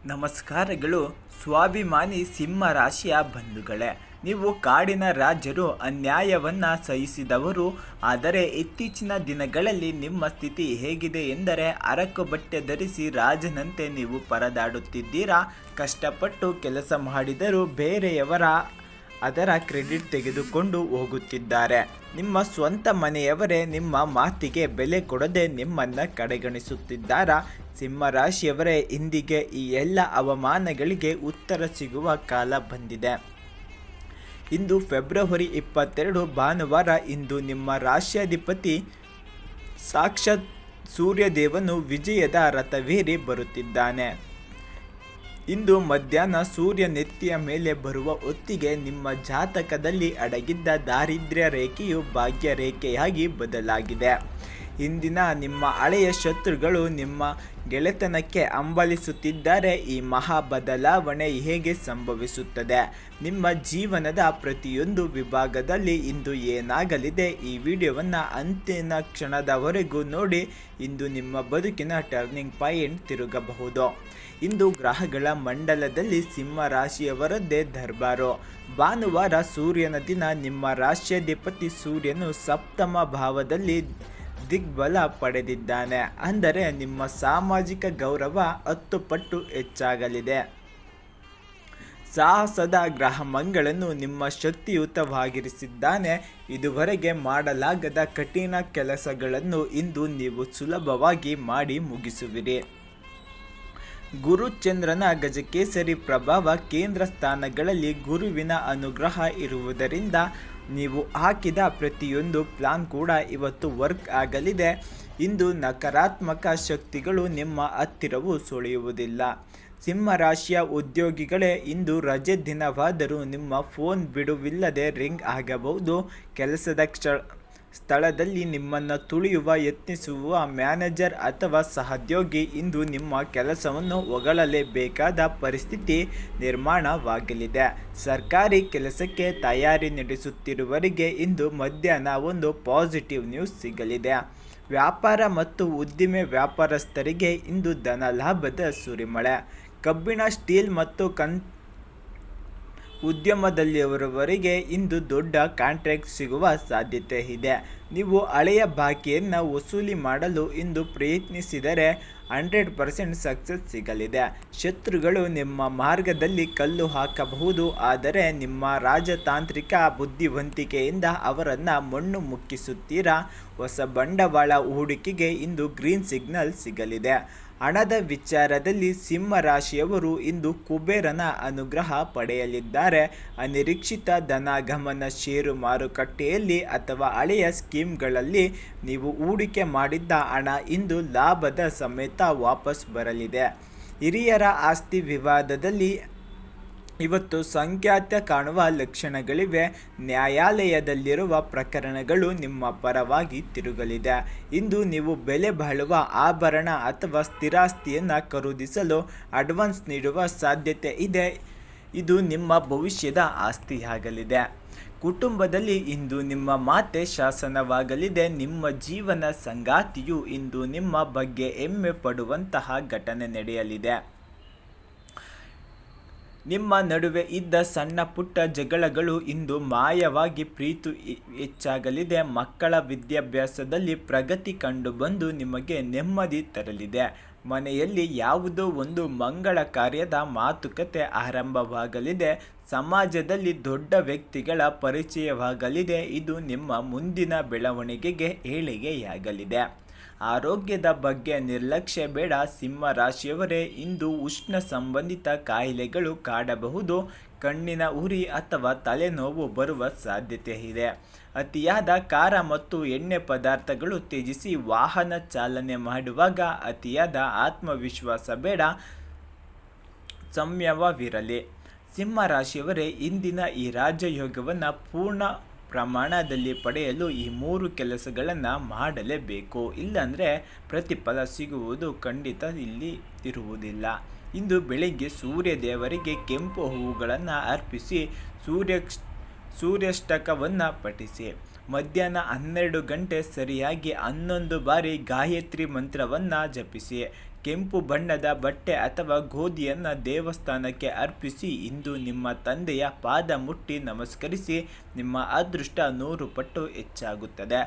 ನಮಸ್ಕಾರಗಳು. ಸ್ವಾಭಿಮಾನಿ ಸಿಂಹ ರಾಶಿಯ ಬಂಧುಗಳೇ, ನೀವು ಕಾಡಿನ ರಾಜರು, ಅನ್ಯಾಯವನ್ನು ಸಹಿಸಿದವರು. ಆದರೆ ಇತ್ತೀಚಿನ ದಿನಗಳಲ್ಲಿ ನಿಮ್ಮ ಸ್ಥಿತಿ ಹೇಗಿದೆ ಎಂದರೆ ಅರಕು ಬಟ್ಟೆ ಧರಿಸಿ ರಾಜನಂತೆ ನೀವು ಪರದಾಡುತ್ತಿದ್ದೀರಾ. ಕಷ್ಟಪಟ್ಟು ಕೆಲಸ ಮಾಡಿದರೂ ಬೇರೆಯವರ ಅದರ ಕ್ರೆಡಿಟ್ ತೆಗೆದುಕೊಂಡು ಹೋಗುತ್ತಿದ್ದಾರೆ. ನಿಮ್ಮ ಸ್ವಂತ ಮನೆಯವರೇ ನಿಮ್ಮ ಮಾತಿಗೆ ಬೆಲೆ ಕೊಡದೆ ನಿಮ್ಮನ್ನು ಕಡೆಗಣಿಸುತ್ತಿದ್ದಾರಾ? ಸಿಂಹರಾಶಿಯವರೇ, ಇಂದಿಗೆ ಈ ಎಲ್ಲ ಅವಮಾನಗಳಿಗೆ ಉತ್ತರ ಸಿಗುವ ಕಾಲ ಬಂದಿದೆ. ಇಂದು ಫೆಬ್ರವರಿ 22 ಭಾನುವಾರ. ಇಂದು ನಿಮ್ಮ ರಾಶ್ಯಾಧಿಪತಿ ಸಾಕ್ಷಾತ್ ಸೂರ್ಯದೇವನು ವಿಜಯದ ರಥವೇರಿ ಬರುತ್ತಿದ್ದಾನೆ. ಇಂದು ಮಧ್ಯಾಹ್ನ ಸೂರ್ಯ ನೆತ್ತಿಯ ಮೇಲೆ ಬರುವ ಹೊತ್ತಿಗೆ ನಿಮ್ಮ ಜಾತಕದಲ್ಲಿ ಅಡಗಿದ್ದ ದಾರಿದ್ರ್ಯ ರೇಖೆಯು ಭಾಗ್ಯ ರೇಖೆಯಾಗಿ ಬದಲಾಗಿದೆ. ಇಂದಿನ ನಿಮ್ಮ ಹಳೆಯ ಶತ್ರುಗಳು ನಿಮ್ಮ ಗೆಳೆತನಕ್ಕೆ ಹಂಬಲಿಸುತ್ತಿದ್ದಾರೆ. ಈ ಮಹಾ ಬದಲಾವಣೆ ಹೇಗೆ ಸಂಭವಿಸುತ್ತದೆ? ನಿಮ್ಮ ಜೀವನದ ಪ್ರತಿಯೊಂದು ವಿಭಾಗದಲ್ಲಿ ಇಂದು ಏನಾಗಲಿದೆ? ಈ ವಿಡಿಯೋವನ್ನು ಅಂತಿಮ ಕ್ಷಣದವರೆಗೂ ನೋಡಿ. ಇಂದು ನಿಮ್ಮ ಬದುಕಿನ ಟರ್ನಿಂಗ್ ಪಾಯಿಂಟ್ ತಿರುಗಬಹುದು. ಇಂದು ಗ್ರಹಗಳ ಮಂಡಲದಲ್ಲಿ ಸಿಂಹ ರಾಶಿಯವರದ್ದೇ ದರ್ಬಾರು. ಭಾನುವಾರ ಸೂರ್ಯನ ದಿನ. ನಿಮ್ಮ ರಾಶ್ಯಾಧಿಪತಿ ಸೂರ್ಯನು ಸಪ್ತಮ ಭಾವದಲ್ಲಿ ದಿಗ್ಬಲ ಪಡೆದಿದ್ದಾನೆ. ಅಂದರೆ ನಿಮ್ಮ ಸಾಮಾಜಿಕ ಗೌರವ 10 ಪಟ್ಟು ಹೆಚ್ಚಾಗಲಿದೆ. ಸಾಹಸದ ಗ್ರಹ ಮಂಗಳನು ನಿಮ್ಮ ಶಕ್ತಿಯುತವಾಗಿರಿಸಿದ್ದಾನೆ. ಇದುವರೆಗೆ ಮಾಡಲಾಗದ ಕಠಿಣ ಕೆಲಸಗಳನ್ನು ಇಂದು ನೀವು ಸುಲಭವಾಗಿ ಮಾಡಿ ಮುಗಿಸುವಿರಿ. ಗುರು ಚಂದ್ರನ ಗಜಕೇಸರಿ ಪ್ರಭಾವ ಕೇಂದ್ರ ಸ್ಥಾನಗಳಲ್ಲಿ ಗುರುವಿನ ಅನುಗ್ರಹ ಇರುವುದರಿಂದ ನೀವು ಹಾಕಿದ ಪ್ರತಿಯೊಂದು ಪ್ಲಾನ್ ಕೂಡ ಇವತ್ತು ವರ್ಕ್ ಆಗಲಿದೆ. ಇಂದು ನಕಾರಾತ್ಮಕ ಶಕ್ತಿಗಳು ನಿಮ್ಮ ಹತ್ತಿರವೂ ಸುಳಿಯುವುದಿಲ್ಲ. ಸಿಂಹರಾಶಿಯ ಉದ್ಯೋಗಿಗಳೇ, ಇಂದು ರಜೆ ದಿನವಾದರೂ ನಿಮ್ಮ ಫೋನ್ ಬಿಡುವಿಲ್ಲದೆ ರಿಂಗ್ ಆಗಬಹುದು. ಕೆಲಸದ ಸ್ಥಳದಲ್ಲಿ ನಿಮ್ಮನ್ನು ತುಳಿಯುವ ಯತ್ನಿಸುವ ಮ್ಯಾನೇಜರ್ ಅಥವಾ ಸಹೋದ್ಯೋಗಿ ಇಂದು ನಿಮ್ಮ ಕೆಲಸವನ್ನು ಹೊಗಳಲೇಬೇಕಾದ ಪರಿಸ್ಥಿತಿ ನಿರ್ಮಾಣವಾಗಲಿದೆ. ಸರ್ಕಾರಿ ಕೆಲಸಕ್ಕೆ ತಯಾರಿ ನಡೆಸುತ್ತಿರುವವರಿಗೆ ಇಂದು ಮಧ್ಯಾಹ್ನ ಒಂದು ಪಾಸಿಟಿವ್ ನ್ಯೂಸ್ ಸಿಗಲಿದೆ. ವ್ಯಾಪಾರ ಮತ್ತು ಉದ್ದಿಮೆ ವ್ಯಾಪಾರಸ್ಥರಿಗೆ ಇಂದು ಧನ ಲಾಭದ ಸುರಿಮಳೆ. ಕಬ್ಬಿಣ, ಸ್ಟೀಲ್ ಮತ್ತು ಉದ್ಯಮದಲ್ಲಿರುವವರಿಗೆ ಇಂದು ದೊಡ್ಡ ಕಾಂಟ್ರಾಕ್ಟ್ ಸಿಗುವ ಸಾಧ್ಯತೆ ಇದೆ. ನೀವು ಹಳೆಯ ಬಾಕಿಯನ್ನು ವಸೂಲಿ ಮಾಡಲು ಇಂದು ಪ್ರಯತ್ನಿಸಿದರೆ 100% ಸಕ್ಸಸ್ ಸಿಗಲಿದೆ. ಶತ್ರುಗಳು ನಿಮ್ಮ ಮಾರ್ಗದಲ್ಲಿ ಕಲ್ಲು ಹಾಕಬಹುದು, ಆದರೆ ನಿಮ್ಮ ರಾಜತಾಂತ್ರಿಕ ಬುದ್ಧಿವಂತಿಕೆಯಿಂದ ಅವರನ್ನು ಮಣ್ಣು ಮುಕ್ಕಿಸುತ್ತೀರಾ. ಹೊಸ ಬಂಡವಾಳ ಹೂಡಿಕೆಗೆ ಇಂದು ಗ್ರೀನ್ ಸಿಗ್ನಲ್ ಸಿಗಲಿದೆ. ಹಣದ ವಿಚಾರದಲ್ಲಿ ಸಿಂಹ ರಾಶಿಯವರು ಇಂದು ಕುಬೇರನ ಅನುಗ್ರಹ ಪಡೆಯಲಿದ್ದಾರೆ. ಅನಿರೀಕ್ಷಿತ ಧನಾಗಮನ, ಷೇರು ಮಾರುಕಟ್ಟೆಯಲ್ಲಿ ಅಥವಾ ಹಳೆಯ ಸ್ಕೀಮ್ಗಳಲ್ಲಿ ನೀವು ಹೂಡಿಕೆ ಮಾಡಿದ್ದ ಹಣ ಇಂದು ಲಾಭದ ಸಮೇತ ವಾಪಸ್ ಬರಲಿದೆ. ಹಿರಿಯರ ಆಸ್ತಿ ವಿವಾದದಲ್ಲಿ ಇವತ್ತು ಸಂಖ್ಯಾತ ಕಾಣುವ ಲಕ್ಷಣಗಳಿವೆ. ನ್ಯಾಯಾಲಯದಲ್ಲಿರುವ ಪ್ರಕರಣಗಳು ನಿಮ್ಮ ಪರವಾಗಿ ತಿರುಗಲಿದೆ. ಇಂದು ನೀವು ಬೆಲೆ ಬಾಳುವ ಆಭರಣ ಅಥವಾ ಸ್ಥಿರಾಸ್ತಿಯನ್ನು ಖರೀದಿಸಲು ಅಡ್ವಾನ್ಸ್ ನೀಡುವ ಸಾಧ್ಯತೆ ಇದೆ. ಇದು ನಿಮ್ಮ ಭವಿಷ್ಯದ ಆಸ್ತಿಯಾಗಲಿದೆ. ಕುಟುಂಬದಲ್ಲಿ ಇಂದು ನಿಮ್ಮ ಮಾತೆ ಶಾಸನವಾಗಲಿದೆ. ನಿಮ್ಮ ಜೀವನ ಸಂಗಾತಿಯು ಇಂದು ನಿಮ್ಮ ಬಗ್ಗೆ ಹೆಮ್ಮೆ ಪಡುವಂತಹ ಘಟನೆ ನಡೆಯಲಿದೆ. ನಿಮ್ಮ ನಡುವೆ ಇದ್ದ ಸಣ್ಣ ಪುಟ್ಟ ಜಗಳಗಳು ಇಂದು ಮಾಯವಾಗಿ ಪ್ರೀತಿ ಹೆಚ್ಚಾಗಲಿದೆ. ಮಕ್ಕಳ ವಿದ್ಯಾಭ್ಯಾಸದಲ್ಲಿ ಪ್ರಗತಿ ಕಂಡುಬಂದು ನಿಮಗೆ ನೆಮ್ಮದಿ ತರಲಿದೆ. ಮನೆಯಲ್ಲಿ ಯಾವುದೋ ಒಂದು ಮಂಗಳ ಕಾರ್ಯದ ಮಾತುಕತೆ ಆರಂಭವಾಗಲಿದೆ. ಸಮಾಜದಲ್ಲಿ ದೊಡ್ಡ ವ್ಯಕ್ತಿಗಳ ಪರಿಚಯವಾಗಲಿದೆ. ಇದು ನಿಮ್ಮ ಮುಂದಿನ ಬೆಳವಣಿಗೆಗೆ ಏಳಿಗೆಯಾಗಲಿದೆ. ಆರೋಗ್ಯದ ಬಗ್ಗೆ ನಿರ್ಲಕ್ಷ್ಯ ಬೇಡ. ಸಿಂಹ ರಾಶಿಯವರೇ, ಇಂದು ಉಷ್ಣ ಸಂಬಂಧಿತ ಕಾಯಿಲೆಗಳು ಕಾಡಬಹುದು. ಕಣ್ಣಿನ ಉರಿ ಅಥವಾ ತಲೆನೋವು ಬರುವ ಸಾಧ್ಯತೆ ಇದೆ. ಅತಿಯಾದ ಖಾರ ಮತ್ತು ಎಣ್ಣೆ ಪದಾರ್ಥಗಳು ತ್ಯಜಿಸಿ. ವಾಹನ ಚಾಲನೆ ಮಾಡುವಾಗ ಅತಿಯಾದ ಆತ್ಮವಿಶ್ವಾಸ ಬೇಡ, ಸಂಯಮವಿರಲಿ. ಸಿಂಹ ರಾಶಿಯವರೇ, ಇಂದಿನ ಈ ರಾಜಯೋಗವನ್ನು ಪೂರ್ಣ ಪ್ರಮಾಣದಲ್ಲಿ ಪಡೆಯಲು ಈ 3 ಕೆಲಸಗಳನ್ನು ಮಾಡಲೇಬೇಕು. ಇಲ್ಲಾಂದರೆ ಪ್ರತಿಫಲ ಸಿಗುವುದು ಖಂಡಿತ ಇಲ್ಲಿ ಇರುವುದಿಲ್ಲ. ಇಂದು ಬೆಳಿಗ್ಗೆ ಸೂರ್ಯ ದೇವರಿಗೆ ಕೆಂಪು ಹೂವುಗಳನ್ನು ಅರ್ಪಿಸಿ ಸೂರ್ಯಾಷ್ಟಕವನ್ನು ಪಠಿಸಿ. ಮಧ್ಯಾಹ್ನ 12 ಗಂಟೆ ಸರಿಯಾಗಿ 11 ಬಾರಿ ಗಾಯತ್ರಿ ಮಂತ್ರವನ್ನು ಜಪಿಸಿ. ಕೆಂಪು ಬಣ್ಣದ ಬಟ್ಟೆ ಅಥವಾ ಗೋಧಿಯನ್ನು ದೇವಸ್ಥಾನಕ್ಕೆ ಅರ್ಪಿಸಿ ಇಂದು ನಿಮ್ಮ ತಂದೆಯ ಪಾದ ಮುಟ್ಟಿ ನಮಸ್ಕರಿಸಿ. ನಿಮ್ಮ ಅದೃಷ್ಟ 100 ಪಟ್ಟು ಹೆಚ್ಚಾಗುತ್ತದೆ.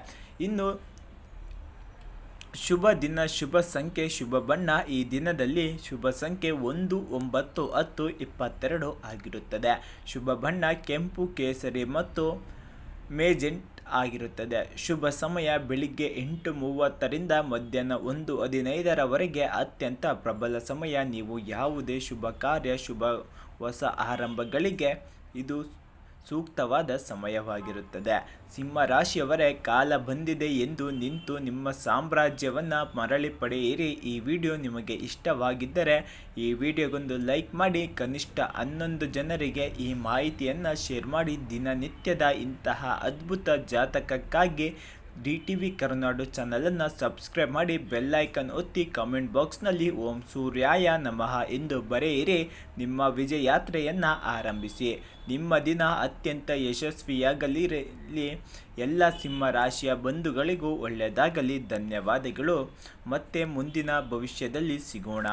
ಇನ್ನು ಶುಭ ದಿನ, ಶುಭ ಸಂಖ್ಯೆ, ಶುಭ ಬಣ್ಣ. ಈ ದಿನದಲ್ಲಿ ಶುಭ ಸಂಖ್ಯೆ 1, 9, 10, 22 ಆಗಿರುತ್ತದೆ. ಶುಭ ಬಣ್ಣ ಕೆಂಪು, ಕೇಸರಿ ಮತ್ತು ಮೆಜೆಂಟ್ ಆಗಿರುತ್ತದೆ. ಶುಭ ಸಮಯ ಬೆಳಿಗ್ಗೆ 8:30ರಿಂದ ಮಧ್ಯಾಹ್ನ 1:15ರವರೆಗೆ ಅತ್ಯಂತ ಪ್ರಬಲ ಸಮಯ. ನೀವು ಯಾವುದೇ ಶುಭ ಕಾರ್ಯ, ಶುಭ ಹೊಸ ಆರಂಭಗಳಿಗೆ ಇದು ಸೂಕ್ತವಾದ ಸಮಯವಾಗಿರುತ್ತದೆ. ಸಿಂಹ ರಾಶಿಯವರೇ, ಕಾಲ ಬಂದಿದೆ ಎಂದು ನಿಂತು ನಿಮ್ಮ ಸಾಮ್ರಾಜ್ಯವನ್ನು ಮರಳಿ ಪಡೆಯಿರಿ. ಈ ವಿಡಿಯೋ ನಿಮಗೆ ಇಷ್ಟವಾಗಿದ್ದರೆ ಈ ವಿಡಿಯೋಗೊಂದು ಲೈಕ್ ಮಾಡಿ, ಕನಿಷ್ಠ 11 ಜನರಿಗೆ ಈ ಮಾಹಿತಿಯನ್ನು ಶೇರ್ ಮಾಡಿ. ದಿನನಿತ್ಯದ ಇಂತಹ ಅದ್ಭುತ ಜಾತಕಕ್ಕಾಗಿ DTV ಕರುನಾಡು ಚಾನಲನ್ನು ಸಬ್ಸ್ಕ್ರೈಬ್ ಮಾಡಿ, ಬೆಲ್ಲೈಕನ್ ಒತ್ತಿ. ಕಮೆಂಟ್ ಬಾಕ್ಸ್ನಲ್ಲಿ ಓಂ ಸೂರ್ಯಾಯ ನಮಃ ಎಂದು ಬರೆಯಿರಿ. ನಿಮ್ಮ ವಿಜಯಯಾತ್ರೆಯನ್ನು ಆರಂಭಿಸಿ. ನಿಮ್ಮ ದಿನ ಅತ್ಯಂತ ಯಶಸ್ವಿಯಾಗಲಿರಲಿ. ಎಲ್ಲ ಸಿಂಹ ರಾಶಿಯ ಬಂಧುಗಳಿಗೂ ಒಳ್ಳೆಯದಾಗಲಿ. ಧನ್ಯವಾದಗಳು. ಮತ್ತೆ ಮುಂದಿನ ಭವಿಷ್ಯದಲ್ಲಿ ಸಿಗೋಣ.